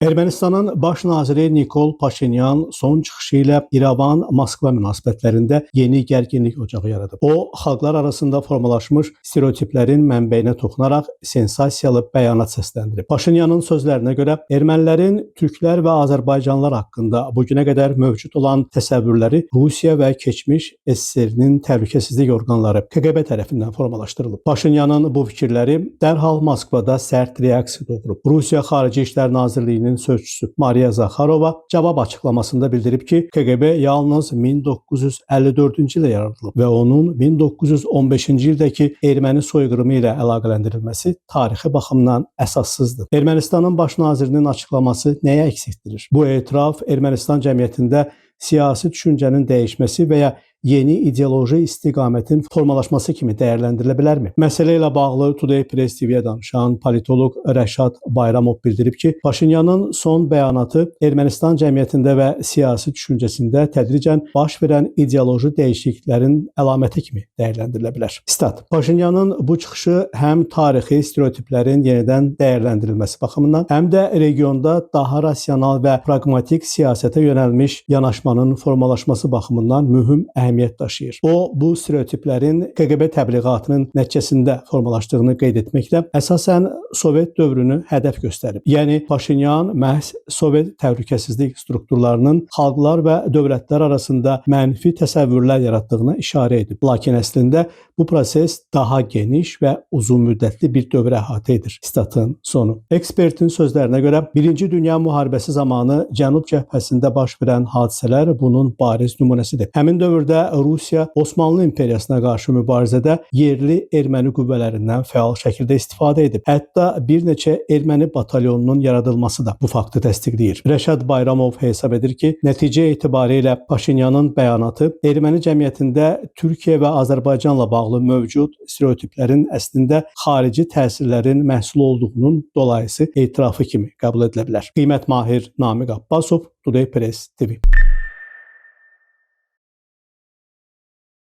Ermənistanın baş naziri Nikol Paşinyan son çıxışı ilə İrəvan-Moskva münasibətlərində yeni gərginlik ocağı yaradıb. O, xalqlar arasında formalaşmış stereotiplərin mənbəyinə toxunaraq sensasiyalı bəyanat səsləndirib. Paşinyanın sözlərinə görə ermənilərin türklər və azərbaycanlılar haqqında bugünə qədər mövcud olan təsəvvürləri Rusiya və keçmiş SSR-nin təhlükəsizlik orqanları KGB tərəfindən formalaşdırılıb. Paşinyanın bu fikirləri dərhal Moskvada sərt reaksiya doğurub. Rusiya Xarici İşlər Nazirliyinin sözçüsü Mariya Zakharova cavab açıqlamasında bildirib ki, KGB yalnız 1954-cü ildə yaradılıb və onun 1915-ci ildəki erməni soyqırımı ilə əlaqələndirilməsi tarixi baxımdan əsassızdır. Ermənistanın baş nazirinin açıqlaması nəyə eksikdirir? Bu etiraf Ermənistan cəmiyyətində siyasi düşüncənin dəyişməsi və ya yeni ideoloji istiqamətin formalaşması kimi dəyərləndirilə bilərmi? Məsələ ilə bağlı Today Press TV-yə danışan politoloq Rəşad Bayramov bildirib ki, Paşinyanın son bəyanatı Ermənistan cəmiyyətində və siyasi düşüncəsində tədricən baş verən ideoloji dəyişikliklərin əlaməti kimi dəyərləndirilə bilər. Stat: Paşinyanın bu çıxışı həm tarixi stereotiplərin yenidən dəyərləndirilməsi baxımından, həm də regionda daha rasional və praqmatik siyasətə yönəlmiş yanaşmanın formalaşması baxımından mühüm əhəmiyyət daşıyır. O, bu stereotiplərin KGB təbliğatının nəticəsində formalaşdığını qeyd etməklə əsasən Sovet dövrünü hədəf göstərib. Yəni, Paşinyan məhz Sovet təhlükəsizlik strukturlarının xalqlar və dövlətlər arasında mənfi təsəvvürlər yaratdığına işarə edib. Lakin əslində bu proses daha geniş və uzun müddətli bir dövrə əhatə edir. Statın sonu. Ekspertin sözlərinə görə, Birinci Dünya müharibəsi zamanı Cənub cəbhəsində baş verən hadisələr bunun bariz nümunəsidir. Həmin dövrdə Rusiya Osmanlı İmperiyasına qarşı mübarizədə yerli erməni qüvvələrindən fəal şəkildə istifadə edib. Hətta bir neçə erməni batalyonunun yaradılması da bu faktı təsdiqləyir. Rəşad Bayramov hesab edir ki, nəticə etibarilə Paşinyanın bəyanatı erməni cəmiyyətində Türkiyə və Azərbaycanla bağlı mövcud stereotiplərin əslində xarici təsirlərin məhsulu olduğunun dolayısı etirafı kimi qəbul edilə bilər. Qiymət Mahir Namiq Abbasov, Today Press TV.